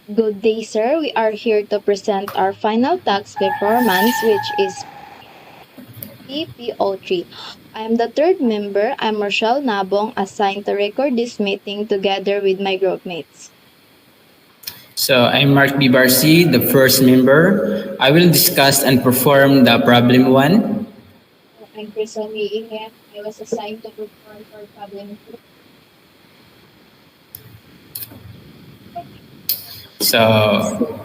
Good day, sir. We are here to present our final tax performance, which is PPO3. I am the third member. I'm Rochelle Nabong, assigned to record this meeting together with my groupmates. So I'm Mark B. Barcy, the first member. I will discuss and perform the problem one. I'm Crystal Ihem. I was assigned to perform for problem 2. So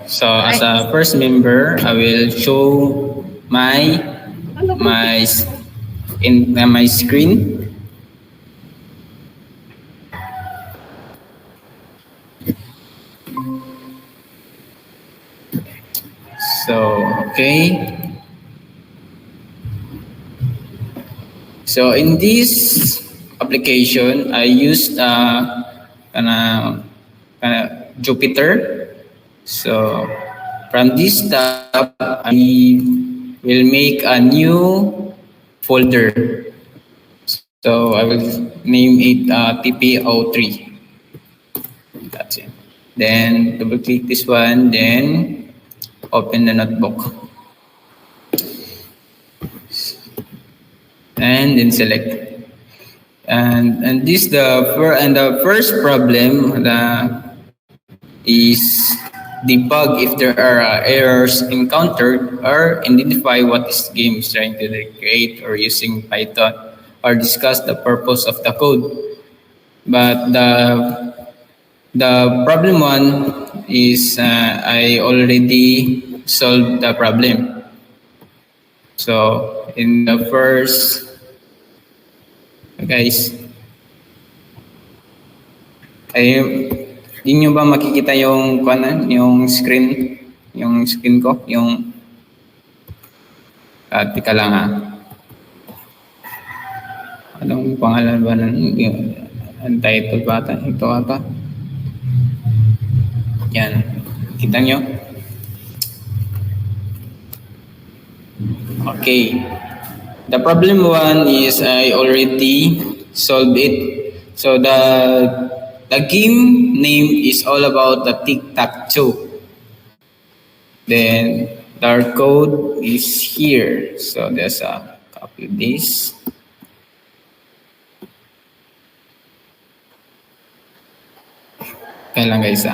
as a first member, I will show my screen. So okay. So in this application, I used Jupyter. So from this tab, I will make a new folder. So I will name it TPO3. That's it. Then double click this one, then open the notebook. And then select. And this the first problem is debug if there are errors encountered or identify what this game is trying to create or using Python or discuss the purpose of the code. But the problem one is I already solved the problem. So in the first, guys, ay, di nyo ba makikita yung screen ko, tika lang ha. Anong pangalan ba ang title ba ata? Ito ata. Yan. Kita nyo? Okay. The problem one is I already solved it. So the game name is all about the tic-tac-toe. Then our code is here. So there's a copy of this. Kaya lang guys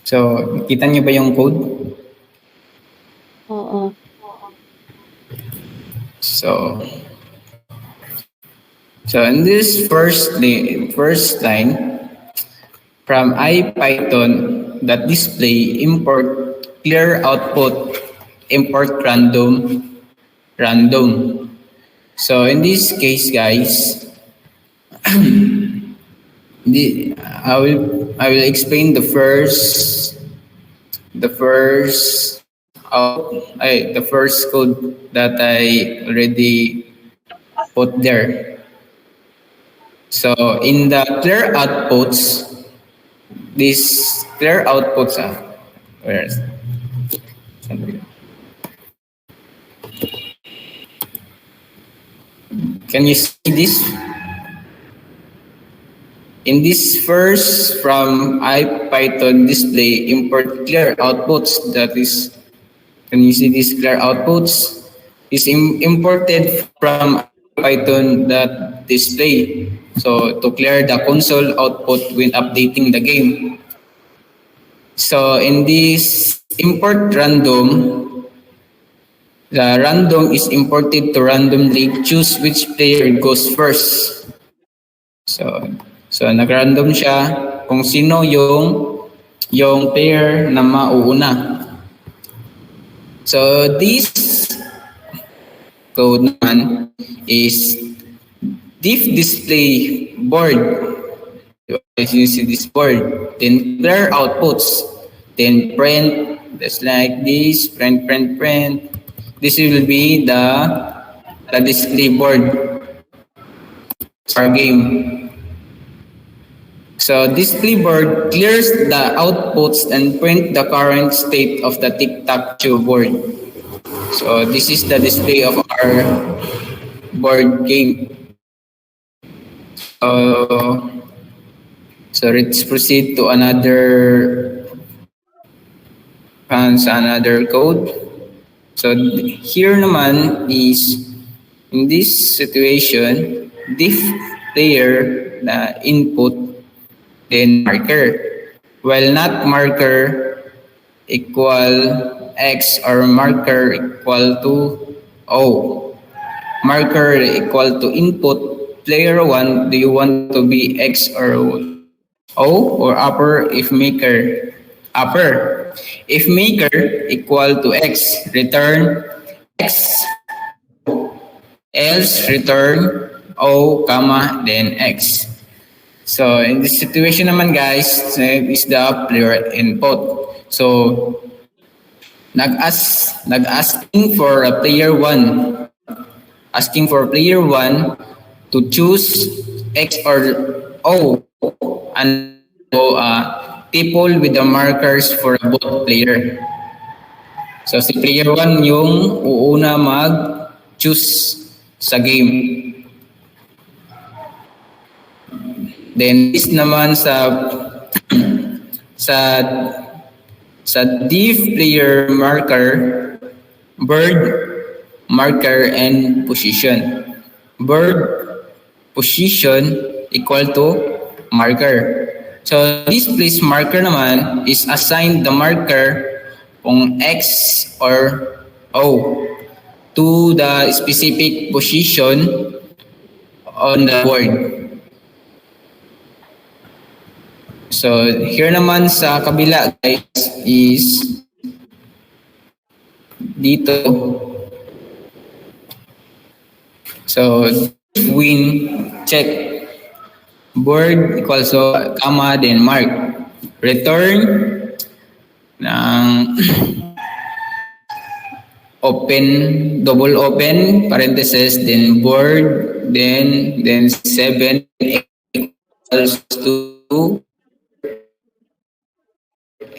So, kita niyo ba yung code? Oo. So in this first line, from IPython that display import clear output import random. So in this case, guys, I will explain the first code that I already put there. So in the clear outputs, where is it? Can you see this? In this first from IPython display import clear outputs, that is, can you see these clear outputs? Is imported from Python that display. So to clear the console output when updating the game. So in this import random, the random is imported to randomly choose which player goes first. So nag-random siya kung sino yung player na mauuna. So this code naman is diff display board. As you see this board, then clear outputs, then print, just like this, print. This will be the display board for our game. So display board clears the outputs and print the current state of the tic-tac-toe board. So this is the display of our board game. So, so let's proceed to another another code. So here naman is in this situation, diff player na input then marker. While not marker equal X or marker equal to O. Marker equal to input player 1, do you want to be X or O or upper if maker? Upper. If maker equal to X, return X, else return O, comma, then X. So in this situation naman guys, is the player input. So nag-asking for a player 1, asking for player 1 to choose X or O and tuple with the markers for both player. So si player 1 yung uuna mag-choose sa game. Then this naman sa sa div player marker, bird, marker, and position. Bird, position equal to marker. So this place marker naman is assigned the marker kung X or O to the specific position on the board. So here naman sa kabila guys is dito. So win check board equals so comma then mark return ng open double open parenthesis then board then 7 equals to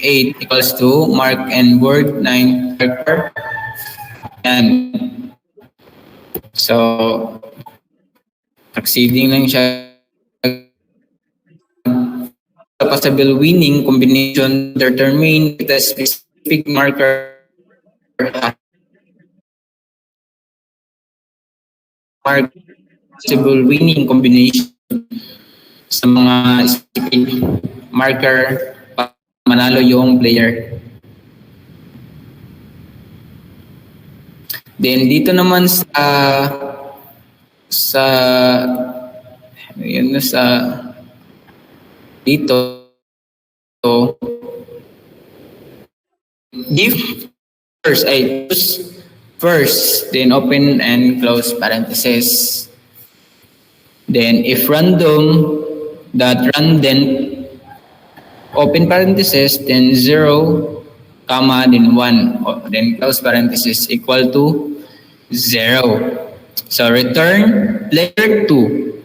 8 equals to mark and board 9 marker. And so succeeding lang siya. The possible winning combination determine the specific marker possible winning combination sa mga specific marker manalo yung player. Then dito naman sa yun sa dito if first I choose first then open and close parenthesis. Then if random that random open parenthesis, then 0, comma, then 1, then close parenthesis equal to 0. So return player 2,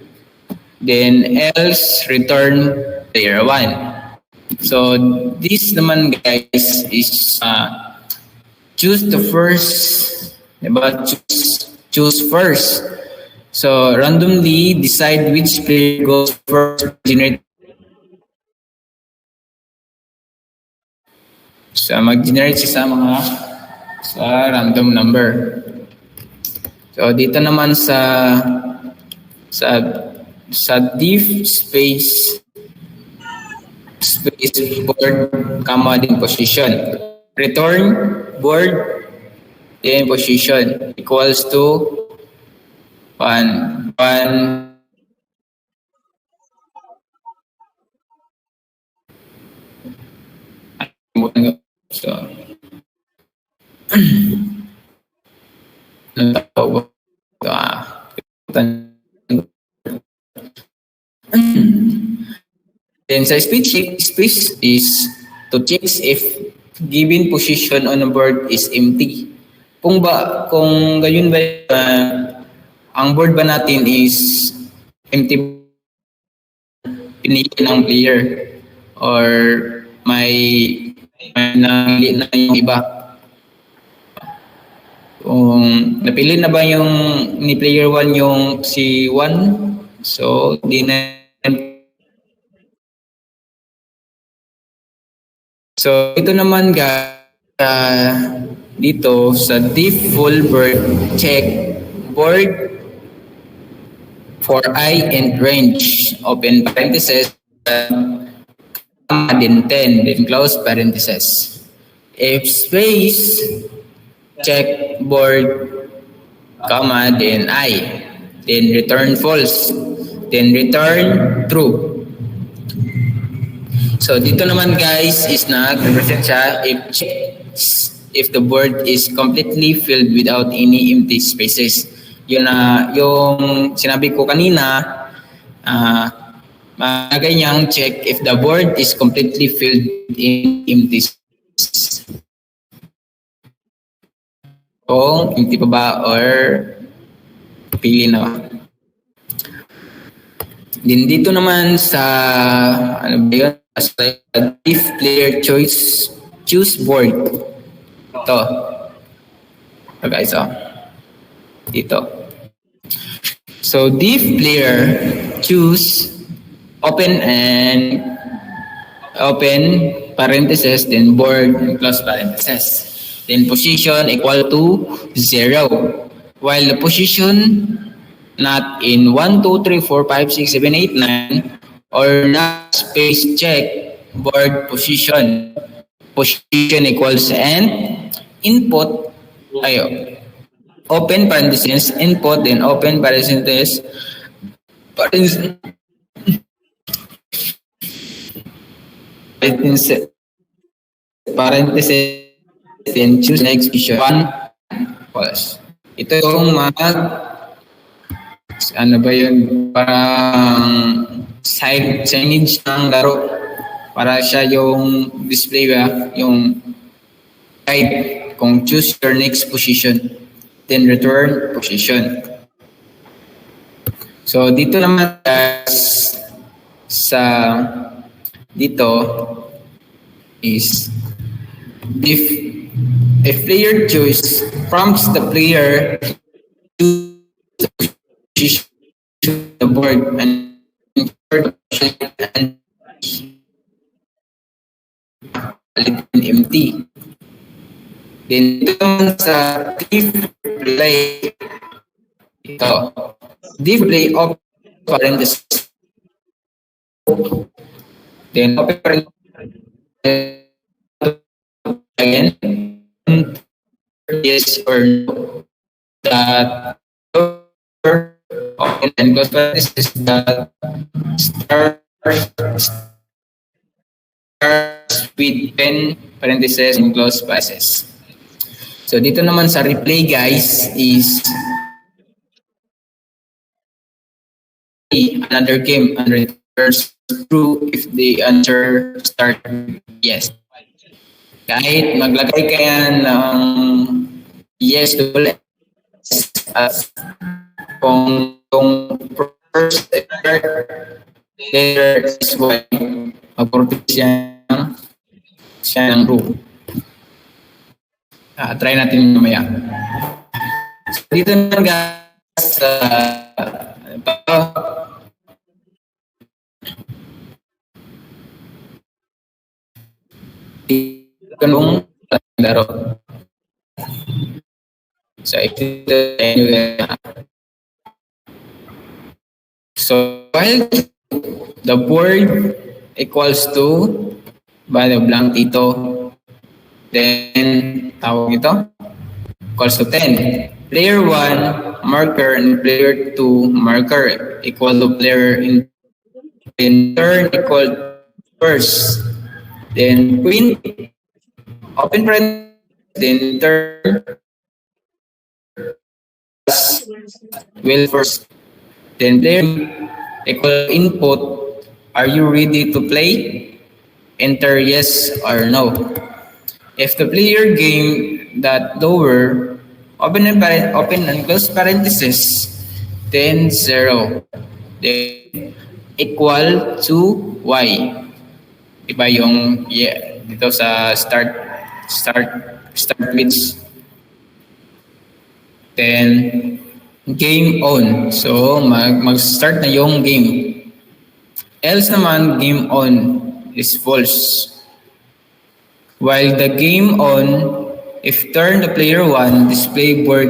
then else return player 1. So this naman guys is choose the first, diba? Choose first. So randomly decide which player goes first, generate. So mag-generate siya sa random number. So dito naman sa div space board comma din position. Return board then position equals to 1 so then sa space is to check if given position on the board is empty. Kung gayon ba ang board ba natin is empty, pinili ng player or may napili na yung iba. Kung napili na ba yung ni player 1 yung si 1, So, di na. So, ito naman dito sa diff full bird check board for I and range, open parenthesis, then 10, then close parenthesis. If space, check board, comma, then I, then return false, then return true. So dito naman guys is nag-represent siya if the board is completely filled without any empty spaces. Yun na yung sinabi ko kanina, magagay niyang check if the board is completely filled in empty spaces. Kung empty pa ba or pili na ba. Din dito naman sa ano ba yun? If player choose board. Ito. So guys, dito. So diff player choose open parenthesis, then board and close parenthesis. Then position equal to 0. While the position not in 1, 2, 3, 4, 5, 6, 7, 8, 9 or not space check board position. Position equals and input open parenthesis input, then open parenthesis parenthesis then choose next position 1 false. Ito yung ano ba yun, parang signage ng laro para siya yung display ba, yung guide kung choose your next position then return position. So dito naman sa dito is if player choose prompts the player to the board and empty. Then ito sa diff play ito. Diff play of parenthesis. Then open parenthesis again. Yes or no. That open and close parenthesis that starts with pen parenthesis and close parenthesis. So dito naman sa replay guys is another game and returns true if the answer start yes. Kahit maglagay kaya ng yes to as kung first letter is y, mag-produce siya ng true. Try natin mamaya. So, dito na guys kanong laro. So while the board equals to value blank dito, then tawag ito equals to 10. Player 1 marker and player 2 marker equal to player in turn equal first. Then queen open parenthesis, then turn will first. Then player equal input. Are you ready to play? Enter yes or no. If the player game that lower, open and close parenthesis, then 0. Then equal to y. Iba yung dito sa start with 10 Game on. So, mag-start na yung game. Else naman, game on is false. While the game on, if turn the player 1, display board,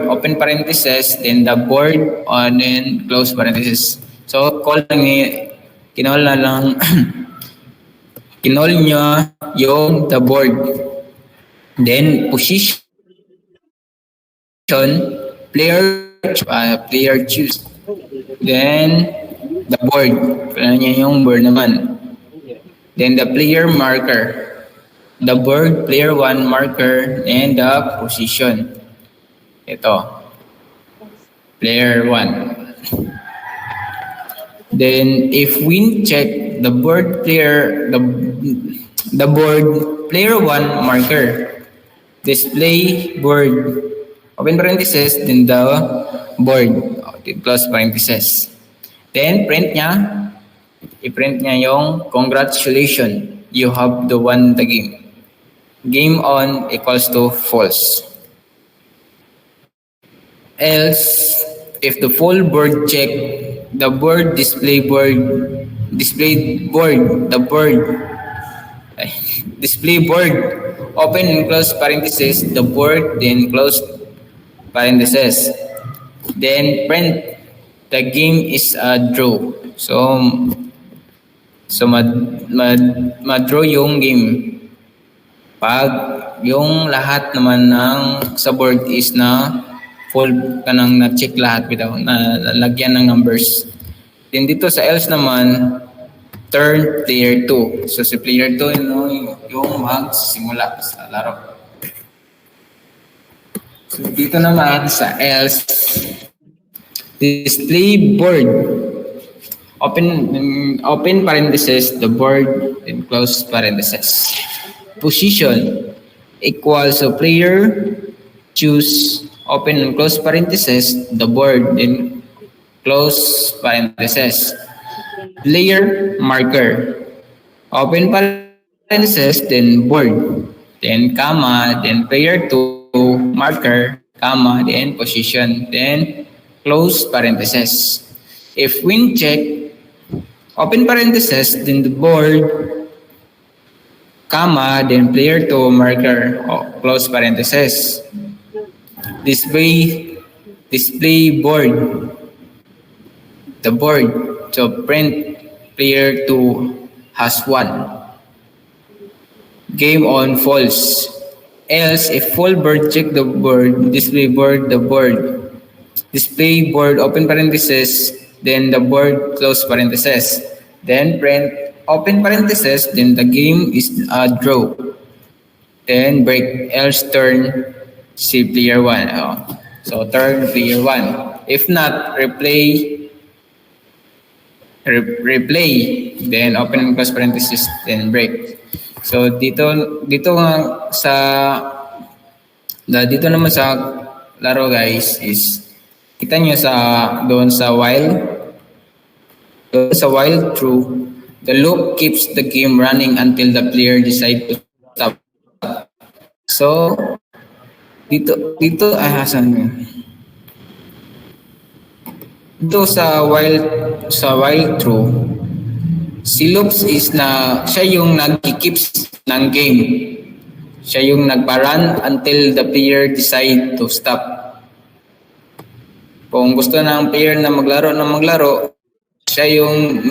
open parenthesis, then the board on and close parenthesis. So, kinol na lang, kinol nyo yung the board. Then, position, player choose. Then, the board. Kailangan niya yung board naman. Then, the player marker. The board, player 1 marker, and the position. Ito. Player 1. Then, if we check the board player 1 marker, display board, open parenthesis, then the board, close parenthesis. Then, i-print niya yung congratulations, you have won the game. Game on equals to false. Else, if the full board check, the board, display board, display board, open and close parenthesis, the board, then close parenthesis. Then print, the game is a draw. So ma-draw yung game. Pag yung lahat naman ng sa board is na full ka nang na-check lahat bitaw, na lagyan ng numbers. Then dito sa else naman, turn player 2. So si player 2 yung magsimula sa laro. So dito naman sa else, display board. Open parenthesis, the board, then close parenthesis. Position equals, so player choose, open and close parenthesis, the board, then close parenthesis. Player marker, open parenthesis, then board, then comma, then player 2 marker, comma, then position, then close parenthesis. If win check, open parenthesis, then the board, comma, then player 2 marker, close parenthesis. Display board, the board, so print player 2 has won. Game on false. Else, if full board check the board, display board, the board, display board, open parenthesis, then the board, close parenthesis. Then print, open parenthesis, then the game is a draw. Then break, else turn si player 1. So turn player 1. If not, replay, then open and close parenthesis, then break. So dito naman sa laro guys is kita nyo doon sa while true, the loop keeps the game running until the player decides to stop. So dito sa while true, si loops is na siya yung nag-keeps ng game. Siya yung nagpa-run until the player decide to stop. Kung gusto ng player na maglaro, siya yung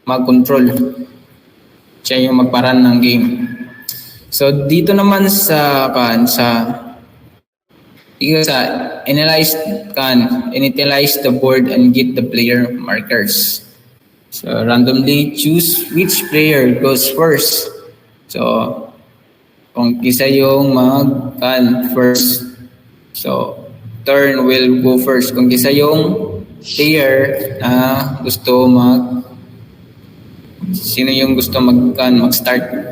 mag-control. Siya yung magpa-run ng game. So dito naman sa initialize the board and get the player markers. So randomly choose which player goes first. So kung isa yung first, so turn will go first. Kung isa yung player na sino yung gusto mag-start.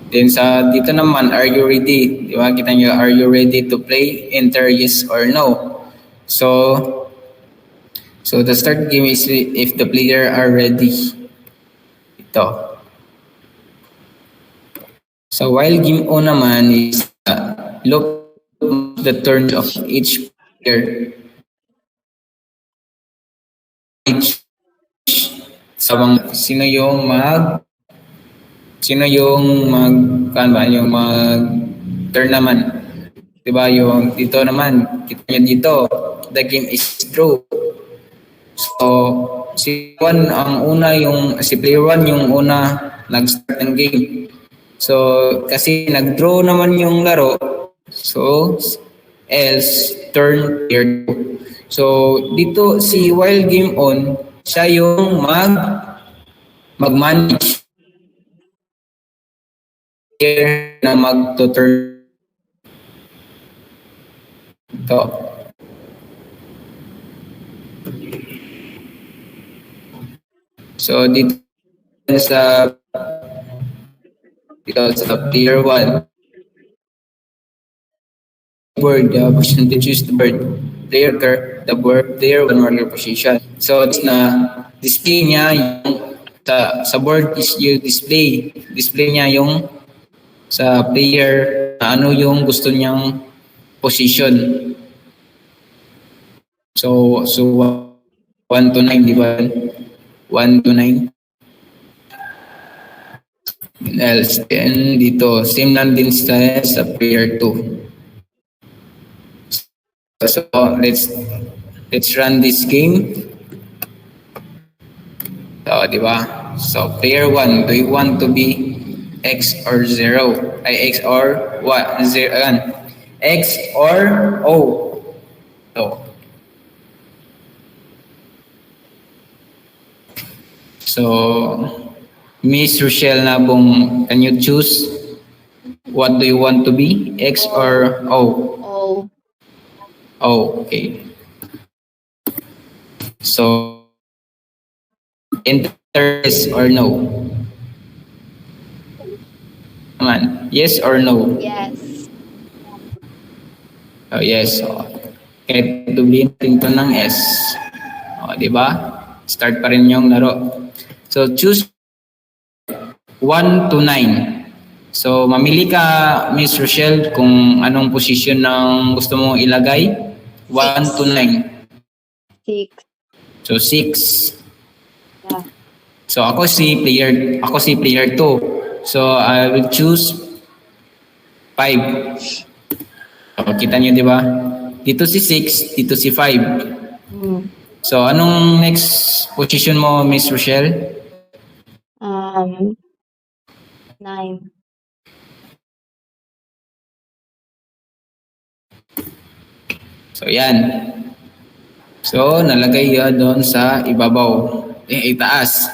Then dito naman, are you ready? Diba? Kita nyo, are you ready to play? Enter yes or no. So the start game is if the player are ready. Ito. So while game on naman is look the turns of each player. Each sino yung kan ba yung mag turn naman. 'Di ba yung dito naman kita niyo dito the game is draw. So si player 1 yung una nag-start ng game. So kasi nag-draw naman yung laro. So else turn player 2. So dito si while game on siya yung mag-manage na mag-turn ito. So dito sa player 1 board the position to choose the bird the board player 1 marker position. So it's na display niya yung sa board is yung display niya yung sa player ano yung gusto niyang position. So 1 to 9 di ba? 1 to 9. Else then dito same lang din sa player 2. So let's run this game. So di ba? So player 1, do you want to be X or 0? Ay X or what? 0 X or O. So Miss Rochelle Nabong, can you choose what do you want to be? X or O? O. Oh, okay. So, enter yes or no? Come on, yes or no? Yes. Oh, yes. Kahit dublihin natin ito ng S. O, di ba? Start pa rin yung laro. So, choose 1 to 9. So, mamili ka, Miss Rochelle, kung anong position ng gusto mong ilagay. 1 to 9. 6. So 6. Yeah. So ako si player 2. So I will choose 5. So kita niyo 'di ba? Dito si 6, dito si 5. So anong next position mo, Miss Rochelle? 9. So yan. So nalagay yun doon sa ibabaw. Itaas.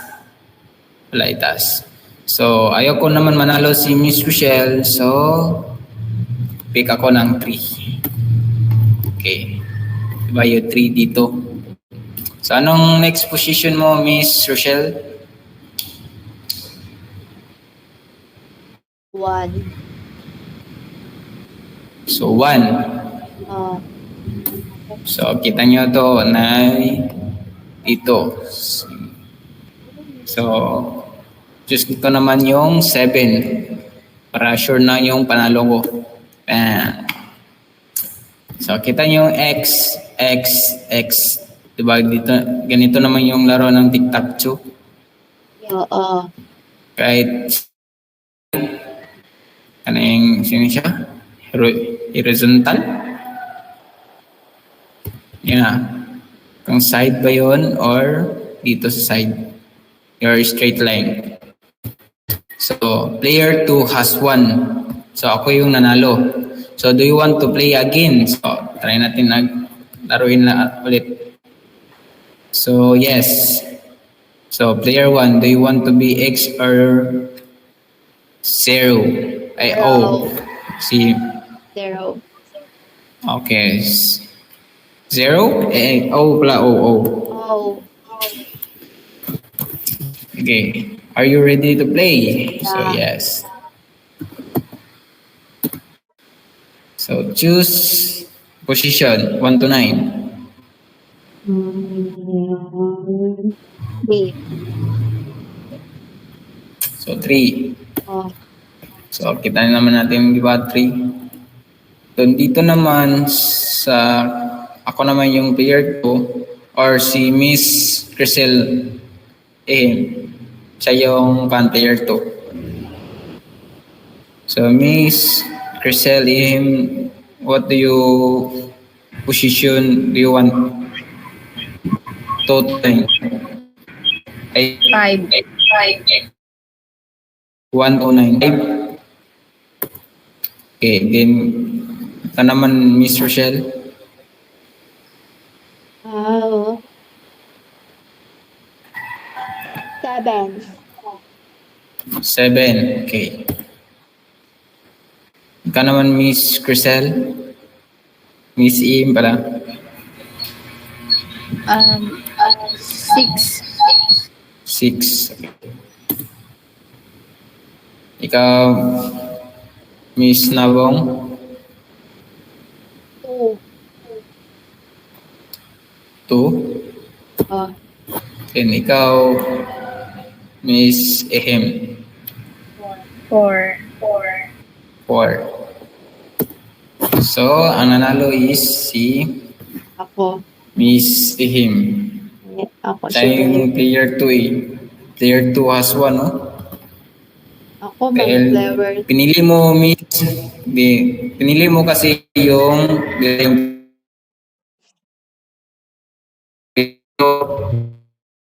Wala itaas. So ayaw ko naman manalo si Miss Rochelle. So pick ako ng 3. Okay. Diba yung 3 dito. So anong next position mo, Miss Rochelle? 1. So 1. So, kita nyo to na ito. So, just dito naman yung 7. Para sure na yung panalo ko. So, kita nyo yung X. Diba dito, ganito naman yung laro ng tic-tac-toe. Oo. Kahit, ano yung, sino siya? Horizontal? Yan na. Kung side ba yun or dito sa side. Your straight line. So, player 2 has 1. So, ako yung nanalo. So, do you want to play again? So, try natin laruin na ulit. So, yes. So, player 1, do you want to be X or 0? Ay, O. Si 0. Okay. 0? O pala, O. O. Okay. Are you ready to play? Yeah. So, yes. So, choose position 1 to 9. 3. So, 3. Oh. So, kita naman natin yung di ba 3. Doon dito naman sa ako naman yung player 2 or si Miss Crisel siya yung player 2. So Miss Crisel what do you position do you want to train? Ay, 5. 109. Okay, then ito naman Miss Rochelle. Wow. 7. 7. Okay. Ikaw naman Miss Crisel. Miss Im pala. 6. 6. Okay. Ikaw Miss Nabong. 2. 2. Oh, Then ikaw Miss Ehem. 4. 4. So, ang nanalo is si ako. Miss Ehem. Ako Siya yung player 2 eh. Player 2 has 1, no? Ako, Dahil mag-flower. pinili mo, Miss, pinili mo kasi yung so,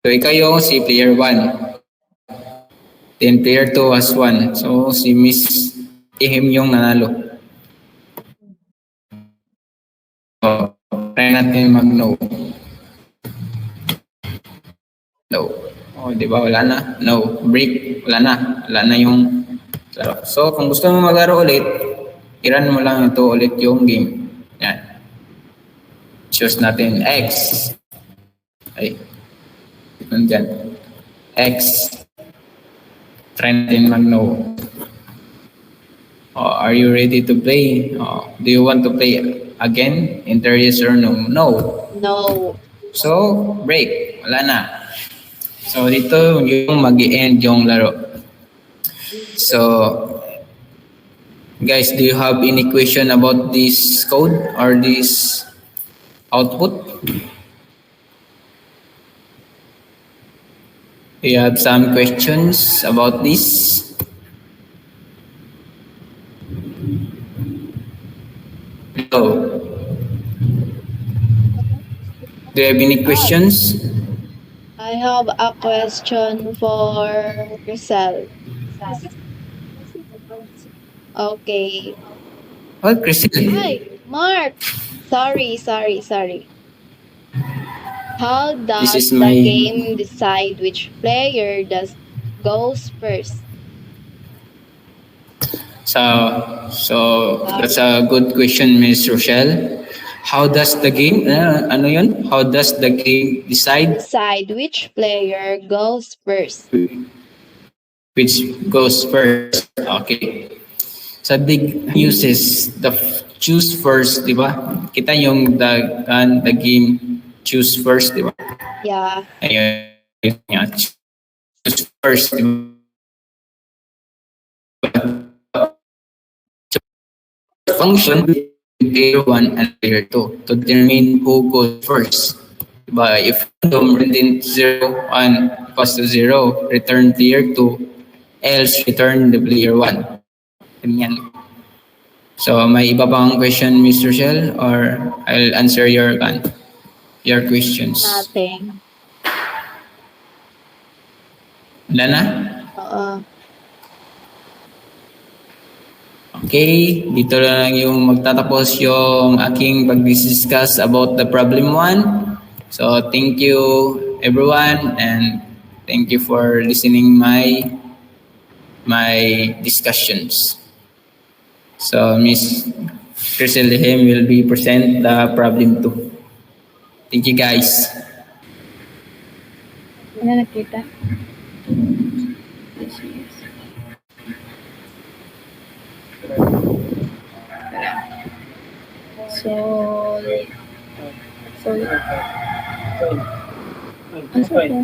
ikaw yung si player 1. Then player 2 has 1. So, si Miss Ehem yung nanalo. So, try natin mag-no. No. Oh, di ba? Wala na. No. Break. Wala na. Wala na yung laro. So, kung gusto mo maglaro ulit, iran mo lang ito ulit yung game. Yan. Choose natin X. Ay. Nandyan. X. Try natin mag-no. Oh, are you ready to play? Oh, do you want to play again? Enter yes or no? No. No. So, break. Wala na. So, dito yung mag-i-end yung laro. So, guys, do you have any question about this code or this output? Do you have some questions about this? No. Do you have any questions? I have a question for Crisel. Okay. Oh, Crystal. Hi, Mark. Sorry. How does This is the my- game decide which player goes first? So that's a good question, Miss Rochelle. How does the game, ano yun? How does the game decide Decide which player goes first. which goes first? Okay. So the uses the choose first, di ba? Kita yung the game choose first, di ba? Yeah. Ayun yun nga. Choose first, di ba? Function player 1 and player 2 to determine who goes first. Diba? If random return 0, 1 equals to 0, return player 2, else return the player 1. Ganyan. So, may iba pang question, Ms. Rochelle, or I'll answer your questions. Nothing. Wala na? Okay, dito lang yung magtatapos yung aking pag-discuss about the problem 1. So, thank you everyone and thank you for listening my discussions. So, Miss Crystal Lehem will be present the problem 2. Thank you guys. Ano nakita? Solid. Ano sa ito?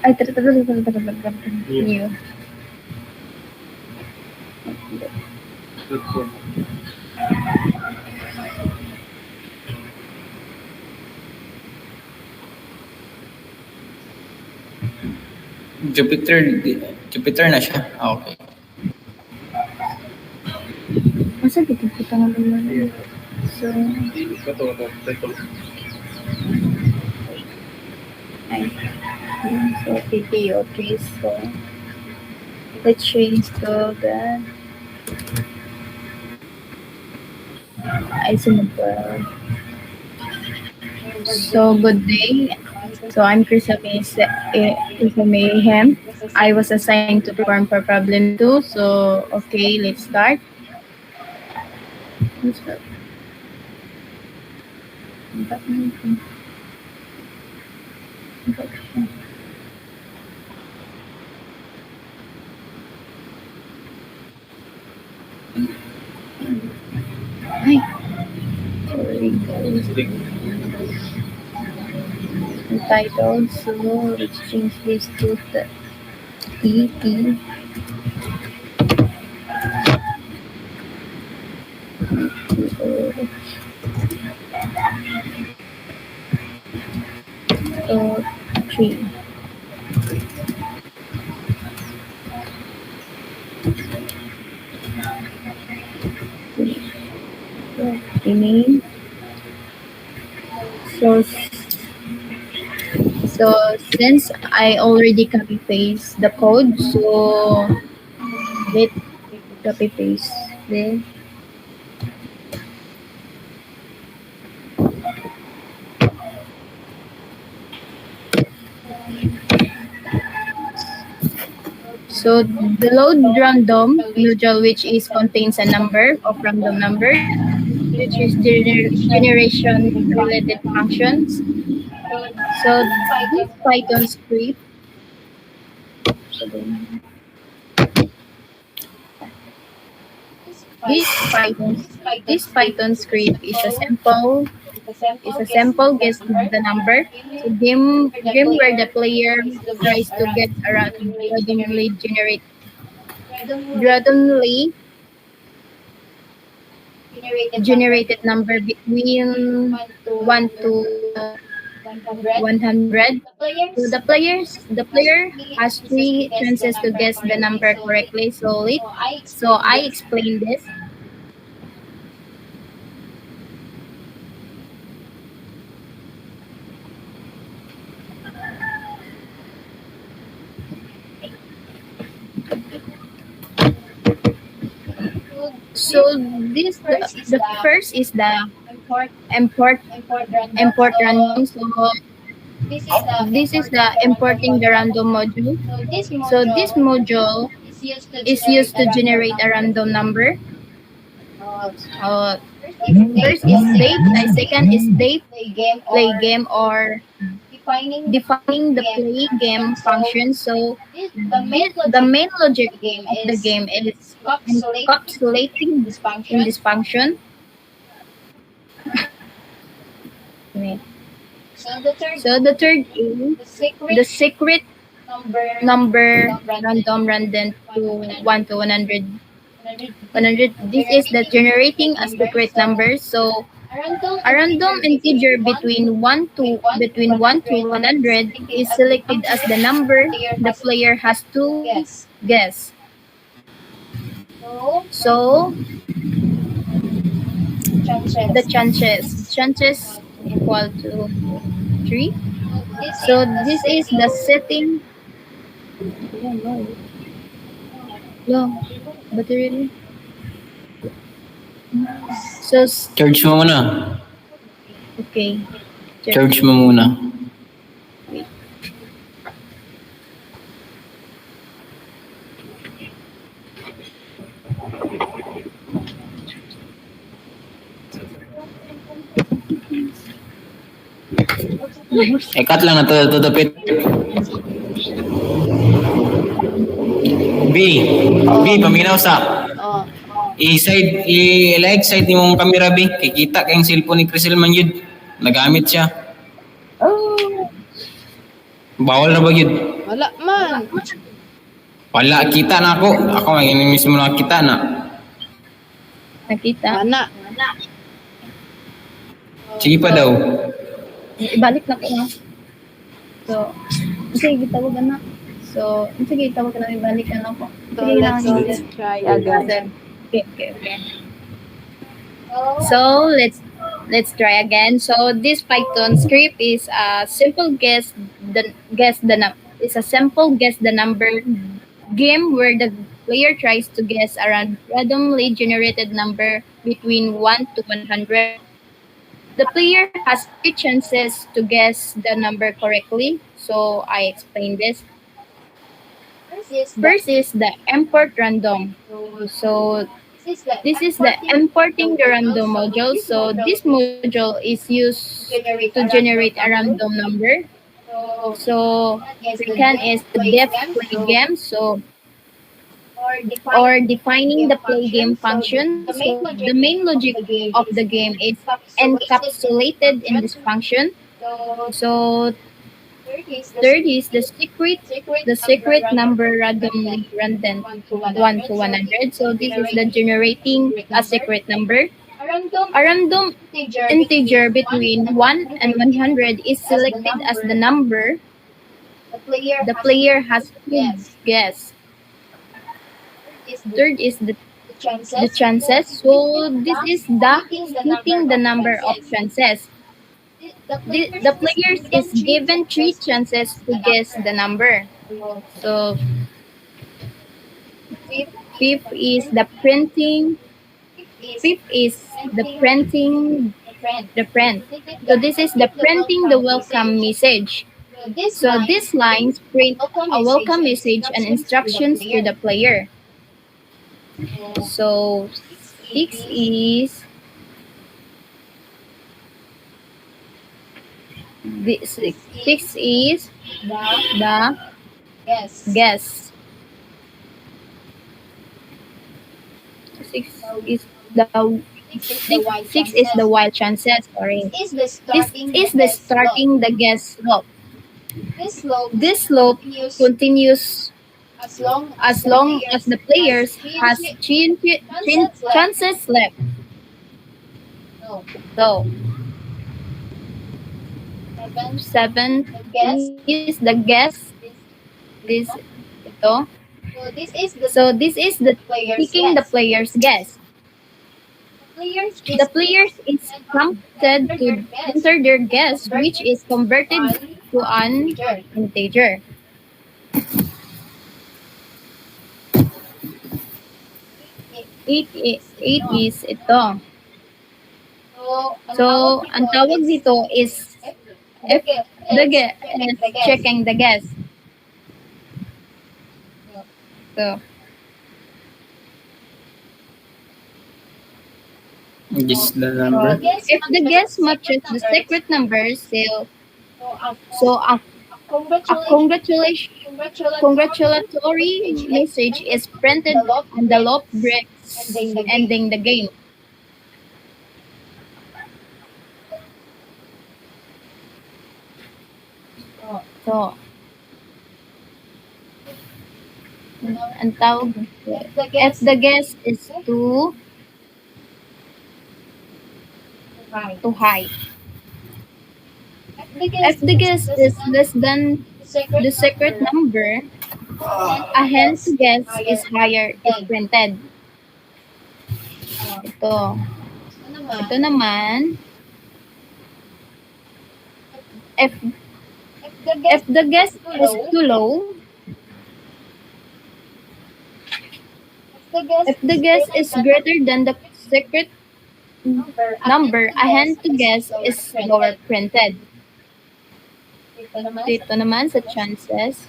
Ay, new. Jupiter, Jupiter na siya. Ah, okay. Masa gitu kita ngomong. So, I, so PP, okay, so let's change to the isomorph. So, good day. So, I'm Crystal Mayhem. I was assigned to perform for problem 2. So, okay, let's start. Let's start. Ay. Sorry, guys. Entitled, so let's change this to the EP. So, 3. Rename. So since I already copy paste the code, so let copy paste then. So the load random module, which is contains a number of random numbers, which is generation related functions. So this Python script, this Python script is a sample guess the number. So game where the player tries to get a randomly generated number between 1 to 100. So the player has 3 chances to guess the number correctly. So I explain this. So the first is the import random. So this is the importing the random module. So this module is used to generate a random number. First is date, second is date, play game, or defining the play game function. So the main logic of the game is encapsulating in this function. So the third is the secret number random to 1 to 100. This is the generating a secret number. So a random integer between 1 to 100 is selected as the number the player has to guess. So the chances equal to 3. So this is the setting. No, but really. So Charge mo muna. okay. Charge mo muna. Cut lang na to the pit. B, paminaw sa. Oh. I-like side ni mong camera B. Kikita kayong cellphone ni Crisel man yun. Nagamit siya. Bawal na ba yun? Wala man. Wala, kita na ako. Ako, mismo nakita na. Nakita? Wala. Sige pa daw. Ibalik na ko na. So, sige, tawag na. So, sige, tawag na, ibalik na ako. So Sige, let's try again. Okay. So, let's try again. So, this Python script is a simple guess the number game where the player tries to guess a randomly generated number between 1 to 100. The player has three chances to guess the number correctly. So I explain this. First is the import random. So this is the importing the random module. So this module is used to generate a random number. So second is the def play game. So or defining the play game function. So the main logic of the game is encapsulated in this function. So third is the secret number randomly random 1 to 100. So this is the generating a secret number. A random integer between 1 and 100 is selected as the number the player has to guess. Third is the chances. So this is the hitting the number of chances. The players is given three chances to guess the number. So fifth is the printing. Fifth is the printing the print. So this is the printing the welcome message. So these lines print a welcome message and instructions to the player. So six is the guess. Six is the wild chances. Sorry. This is the starting the guess slope. This slope continues as long as the players has chances left. So seven is the guess. This ito. So this is the picking the player's guess. The players is prompted to enter their guess, which is converted to an integer. Eight is ito. So, ang tawag dito is if the guess is checking the guess. So, Guess the number. if the guess matches the secret number, so a congratulatory message is printed on the loop bricks ending the game. So, ang tawag if the guess is too high. If the guess is less than the secret number, a hence guess is higher is printed. Ito naman, if the guess is too low, if the guess is greater than the secret number, a hint to guess is lower printed. Dito naman sa chances,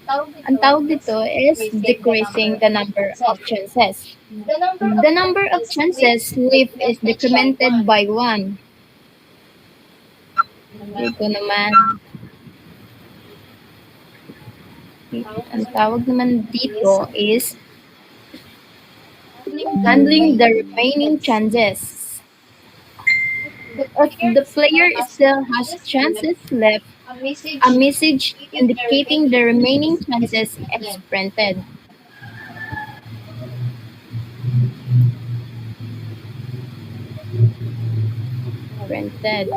ang tawag dito is decreasing the number of chances. The number of chances left is decremented by 1. Dito naman, ang tawag naman dito is handling the remaining chances. If the player still has chances left, a message indicating the remaining chances is printed. printed.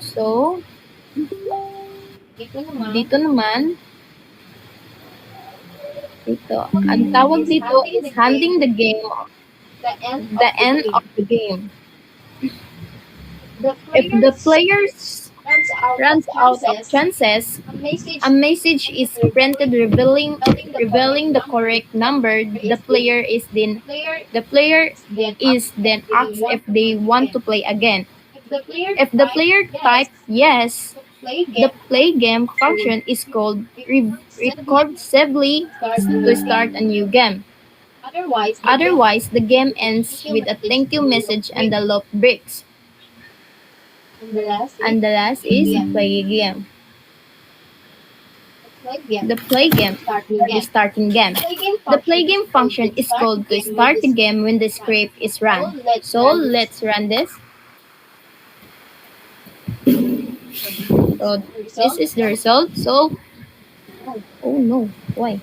So, dito naman, ang tawag dito is handing the game, the end of the game. If the players runs out of chances, a message is printed revealing the correct number. The player is then asked if they want to play again. If the player types yes, the play game function is called recursively to start a new game. Otherwise, the game ends with a thank you message and the loop breaks. And the last is play game. The play game, the starting game. The play game function is called to start the game when the script is run. So let's run this. So this is the result. So, oh no, why?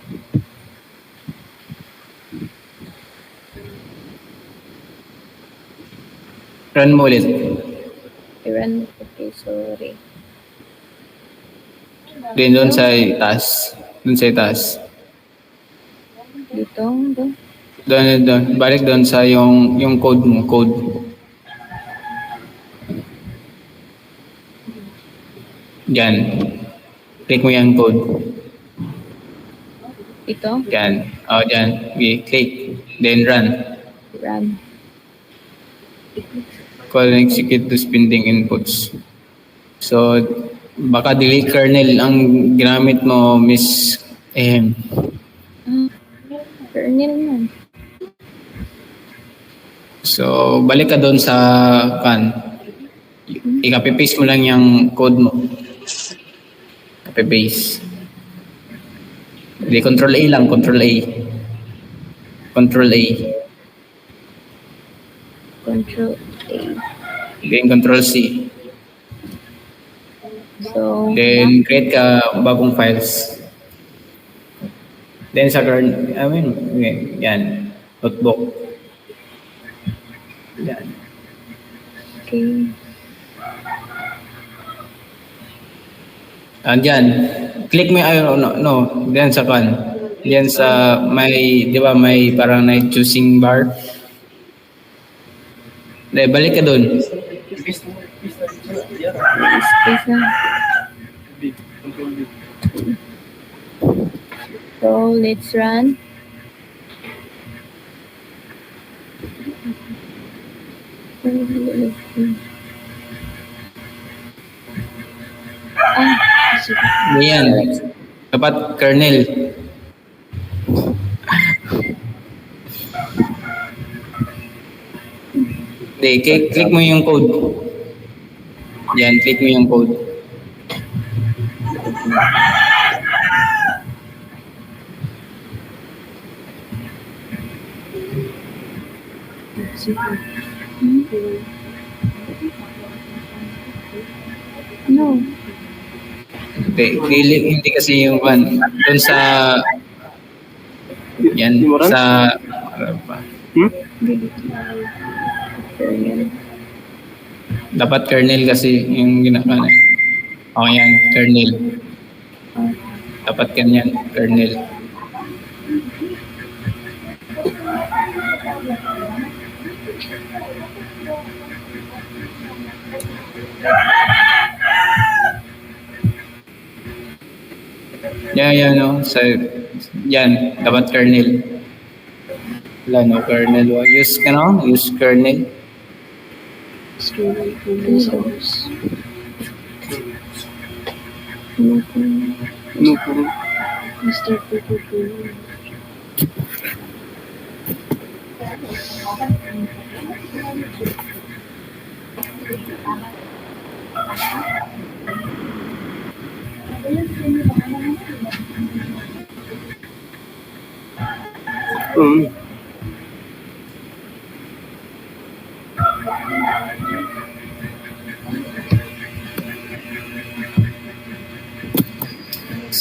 Run mo ulit. I-run. Okay, sorry. Then doon sa taas. Doon sa taas. Dito. Doon. Balik doon sa yung code mo. Code. Yan. Click mo yung code. Ito. Yan. O, dyan. Okay, click. Then run. Run. Call and execute those pending inputs. So, baka delete kernel ang ginamit mo, Miss Ehem. Kernel man. So, balik ka doon sa i-copy-paste mo lang yung code mo. Copy-paste. Hindi, Control A lang, Control A. Control A. Control A. Then Control C. So, Then create ka bagong files. Then sa kernel, yan, notebook. Yan. okay. Diyan, click mo yung, diyan sa diyan sa may, di ba may parang na choosing bar. Dahil balik ka doon. Space na. So, let's run. Yan. Dapat kernel. Hindi, click mo yung code. Yan, click mo yung code. No. Hindi kasi yung doon sa yan sa dapat kernel kasi yung ginagawa. O yan, kernel. Dapat ganyan, kernel. Yan, no. Sa, yan, dapat kernel. Wala, no, kernel. Use kernel.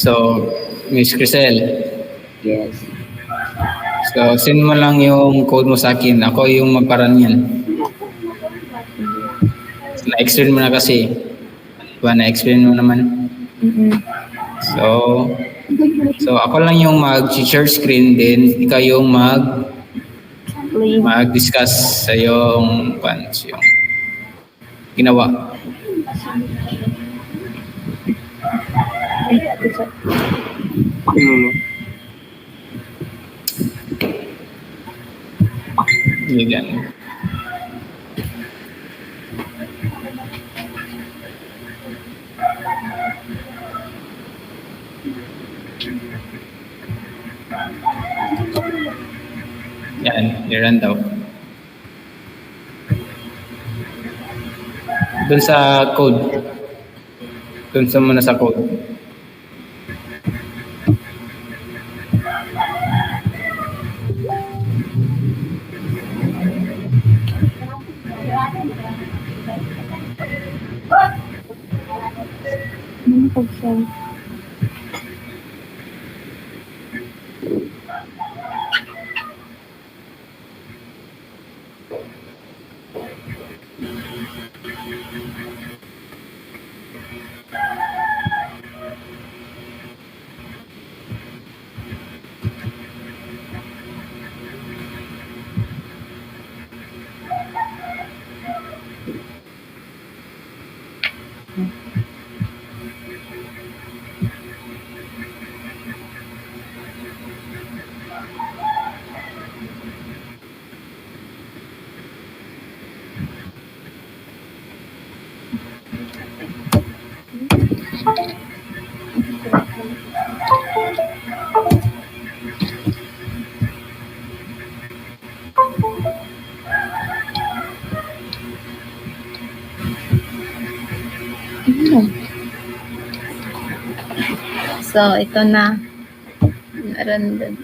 So, Miss Crisel, Yes. So, send mo lang yung code mo sa akin. Ako yung magparan yan. Na-explain mo na kasi. Diba, na-explain mo naman. So ako lang yung mag-share screen din. Ikaw yung mag-discuss sa yung ginawa. Yan. Yan, i-run daw. Doon sa code. Doon sa muna sa code. So, ito na. Random.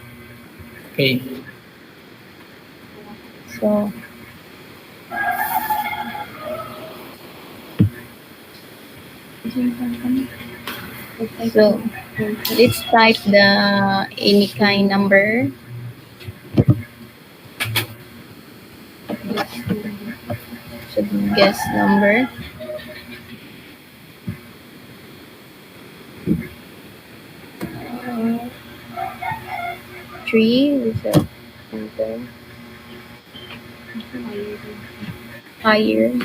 Okay. So, let's type the any kind number. Should guess number. Three is a enter. Higher.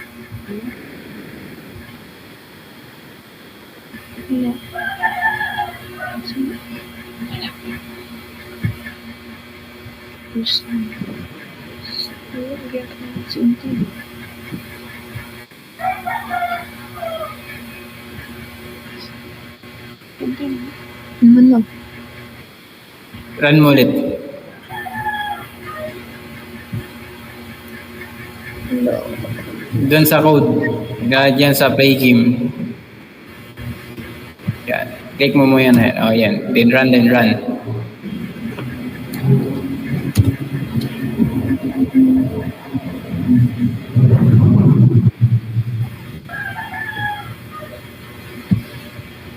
Ano? Run mo ulit. Doon sa code. Diyan sa play game. Yan. Click mo yan. Oh, yan. Then run.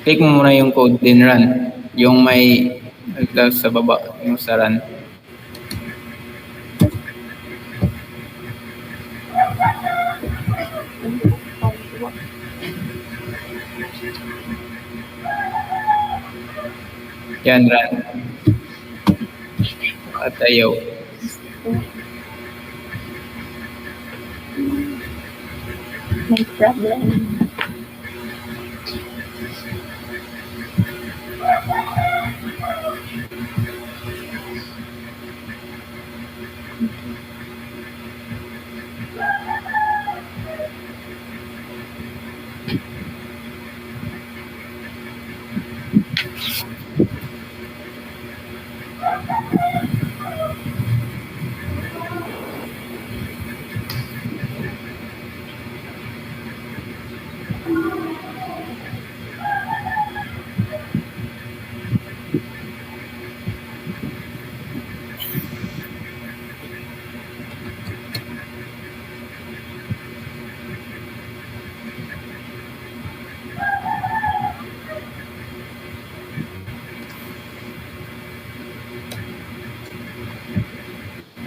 Click mo muna yung code, then run. Yung may sa baba, yung sa run. Yan, run. At ayaw. May problem.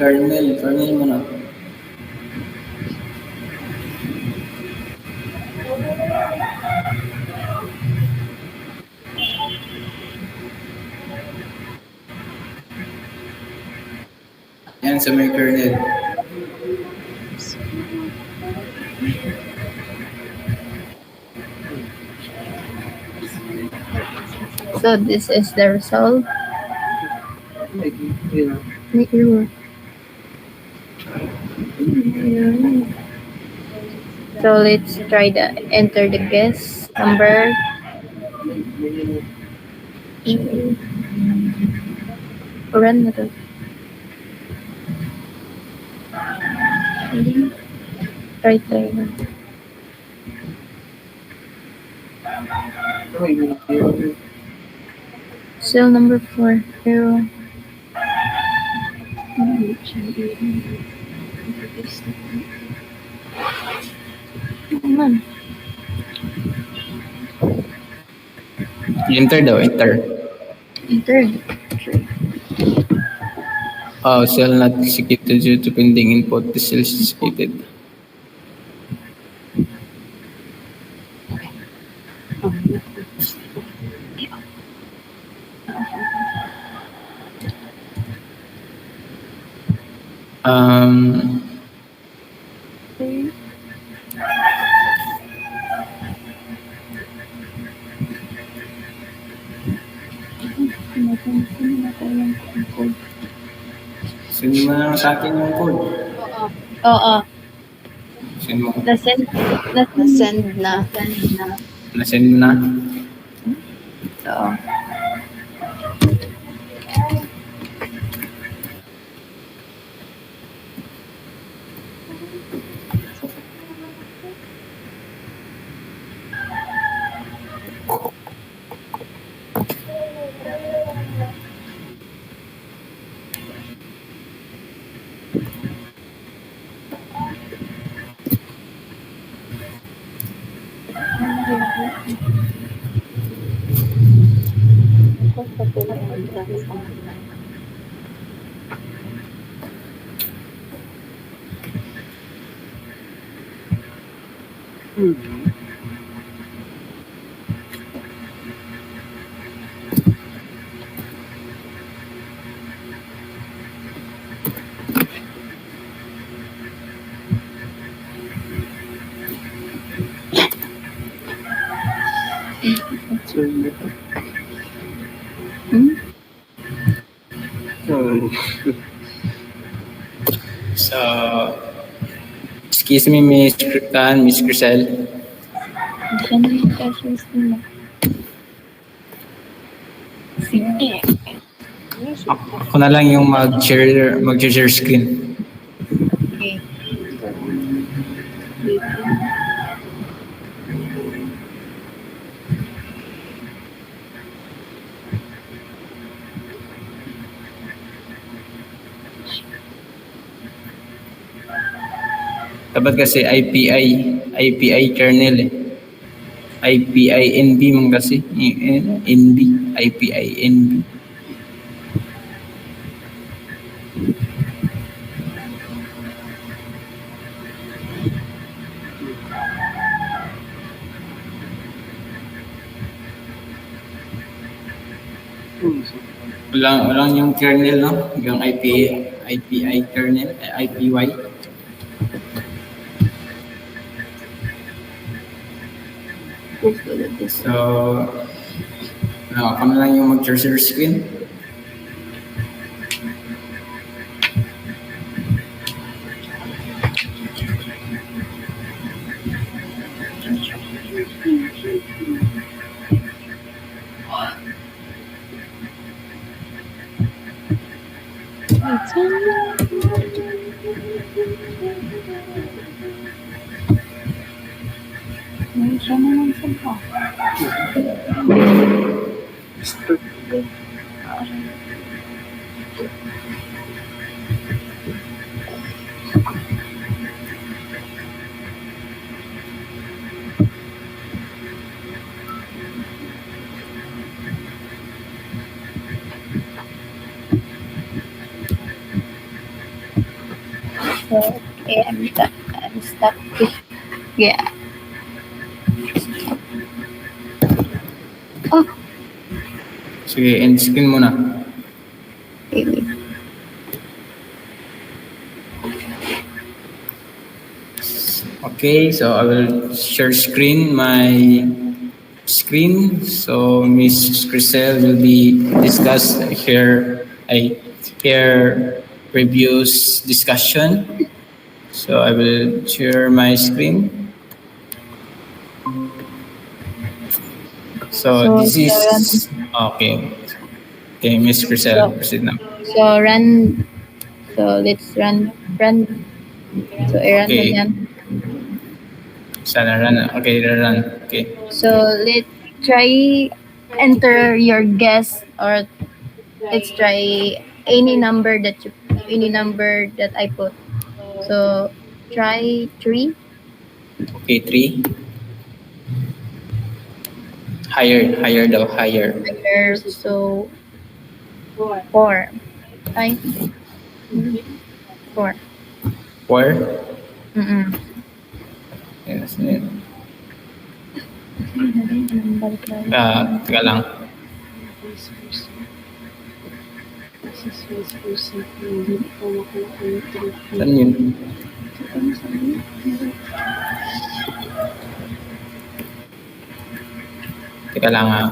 Kernel mo na. Yan sa may kernel. So this is the result. May error. So let's try to enter the guess number. Run na to. Try. Cell number 4. Error. Man. Enter daw, enter. Enter. Cell not executed due to pending input. The cell is executed. Send mo na lang sa akin yung code. Oo. Send mo. Nasend Send na. Na-send mo na. Oo. So, excuse me, Miss Crisel. Siya na yung questions nila. Sige. Ako na lang yung mag-share screen. Okay. Dapat kasi IPI kernel eh. IPI NB man kasi. NB, IPI NB. Walang yung kernel, no? Yung IPI kernel, IPY. So, ako na lang yung mag-share screen. Siya na lang sa pa. So, okay, I'm stuck. Yeah. Oh, Sige, end screen muna. wait. Okay, so I will share my screen. So Miss Crisel will be discuss her reviews discussion. So I will share my screen. So this is okay. Okay, Miss Crisel, proceed now. So, run. So, let's run. So, i-run mo Okay. yan. Sana run. Okay, run. Okay. So, let's try enter your guess, or let's try any number that I put. So, try 3. Okay, 3. Higher daw, higher. Higher. So, 4. Ay. 4. 4. Mm-mm. Yes, yes. Teka lang. Saan yun? Teka lang ha.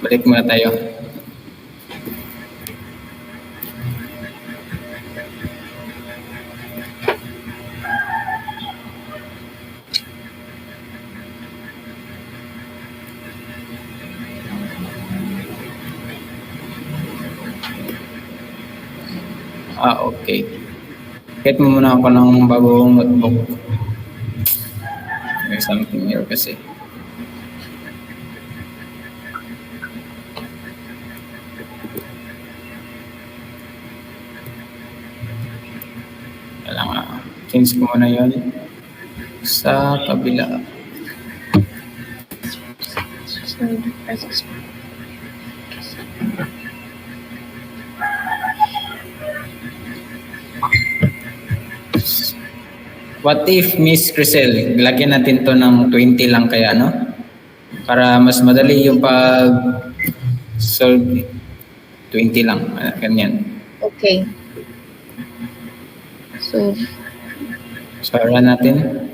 Balik muna tayo. Okay. Get mo muna ako ng bagong notebook. May something here kasi. Kailangan change ko muna yun sa kabila. What if, Miss Crisel, lagyan natin to ng 20 lang kaya, no? Para mas madali yung pag-solve. 20 lang, ganyan. Okay. So, run natin.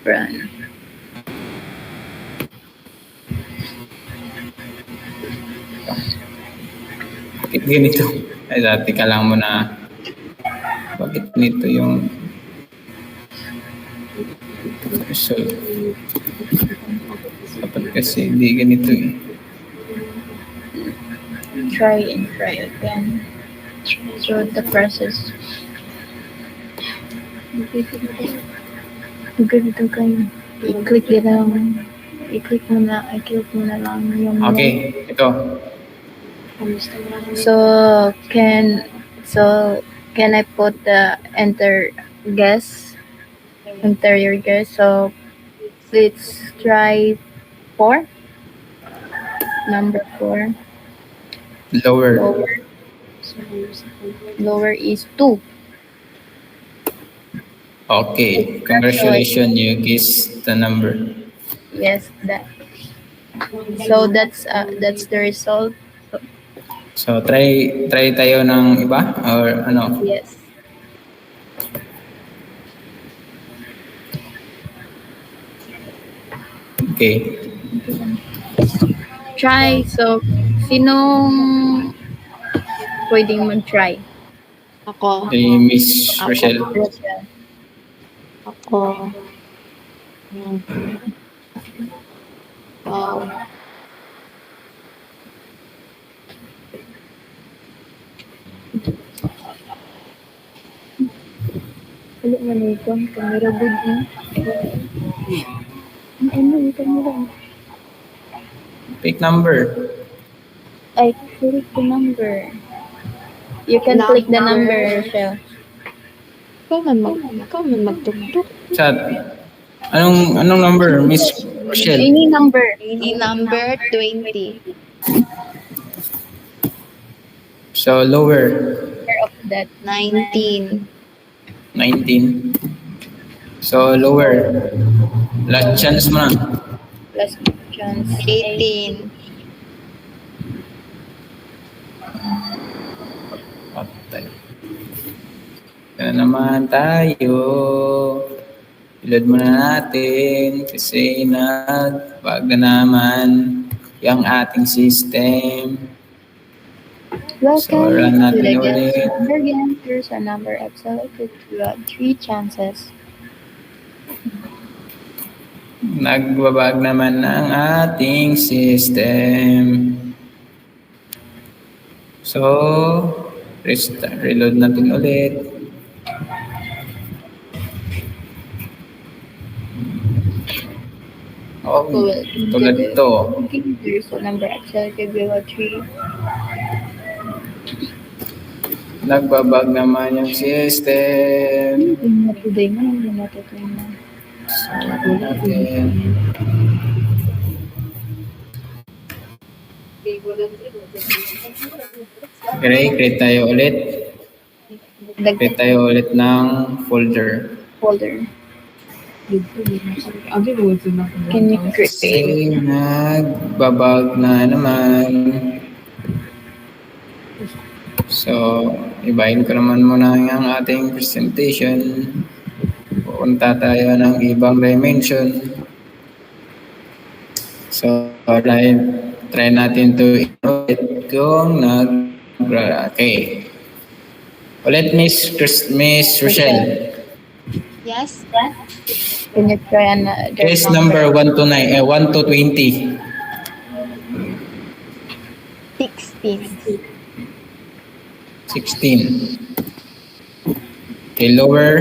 run. Bakit ganito? Ay, dati ka lang muna. Bakit ganito yung... So, dapat kasi hindi ganito eh. Try and try again. Through the process. Ganito kayo. I-click mo na lang yung... Okay, ito. So, can I put the enter your guess? So, let's try 4. Number 4. Lower is 2. Okay, congratulations, you guessed the number. Yes, that. So that's the result. So try tayo ng iba or ano? Yes. Okay. Try. So, sinong pwedeng mag-try? Ako. Kay Miss Rochelle. Ako. Wow. Wala man ito. Camera good na. Ano yung camera? Pick number. I click the number. You can click the number, Rochelle. Ikaw man magtuktok. Chat. Anong number, Miss Rochelle? Any number. Any number 20. So lower. Of that. 19. 19. So lower. Last chance mo na. Last chance. 18. Patay. Kaya naman tayo. Ilad muna natin kasi nagbag na naman yung ating system. So, Welcome run to natin the ulit. guest number game. Here's a number I've selected. You have 3 chances. Nagbabag naman ang ating system. So, restart, reload natin ulit. Oh, Well, tulad ito. There's a number I've selected. You have 3. Nagbabag naman yung system. Today mo, hindi natutuloy mo. So, natin. Create tayo ulit. Create tayo ulit ng folder. Folder. Can you create? Kasi nagbabag na naman. So, ibahin ko naman muna yung ating presentation. Pupunta tayo ng ibang dimension. So, try natin to ulit kung okay. Ulit, Miss Rochelle. Yes? Can you try another Case number 1 to 20. 16. 16. Okay, lower.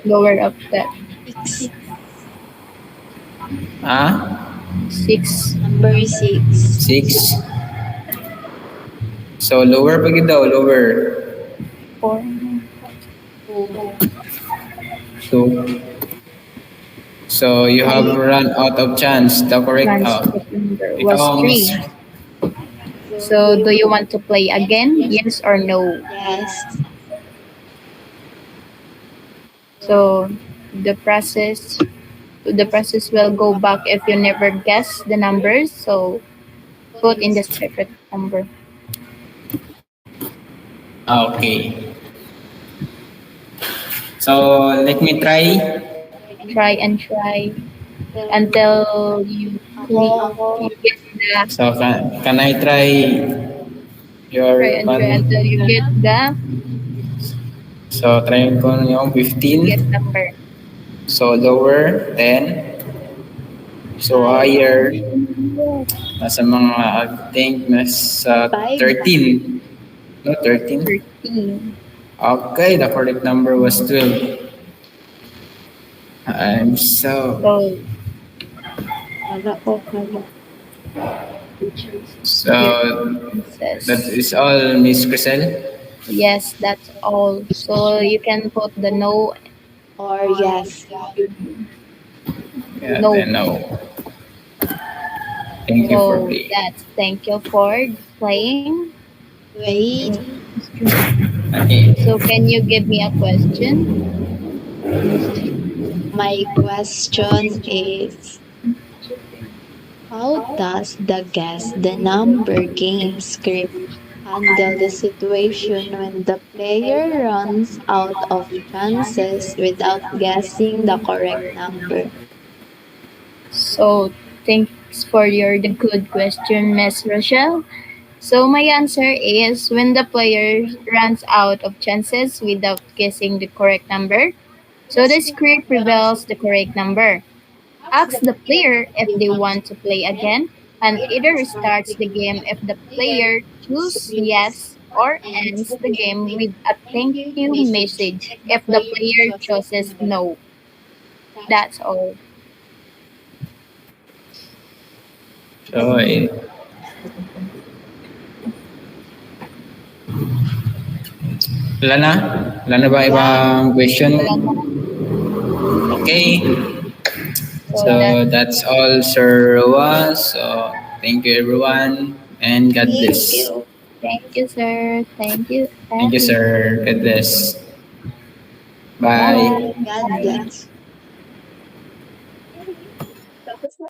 Lower up that. 6. 6. Number 6. 6. So, lower pag daw, lower. 4. 2. So, you have run out of chance. The correct Number ikaw, was 3. Miss. So, do you want to play again? Yes or no? Yes. So, the process will go back if you never guess the numbers. So, put in the secret number. Okay. So, let me try. Try and try until you get the So, can I try your try and try one? until you get the So, try ko yung 15. guess number. So, lower, 10. So, higher. Nasa mga, I think, nasa 13. No, 13. 13. Okay, the correct number was 12. I'm so... So, that is all, Miss Crisel? Yes, that's all. So you can put the no Or yes. Yeah, No. then no. Thank you for no. playing. That's thank you for playing. Wait. Okay. So can you give me a question? My question is, how does the guess the number game script handle the situation when the player runs out of chances without guessing the correct number? So thanks for the good question, Miss Rochelle. So my answer is when the player runs out of chances without guessing the correct number. So the script reveals the correct number. Asks the player if they want to play again, and either restarts the game if the player chooses yes or ends the game with a thank you message if the player chooses no. That's all. So, wala na? Wala na ba ibang question? Okay. So, that's all, Sir Roa. So, thank you, everyone. And God bless. Thank you, sir. Thank you. Thank you, sir. God bless. Bye. Bye. God bless.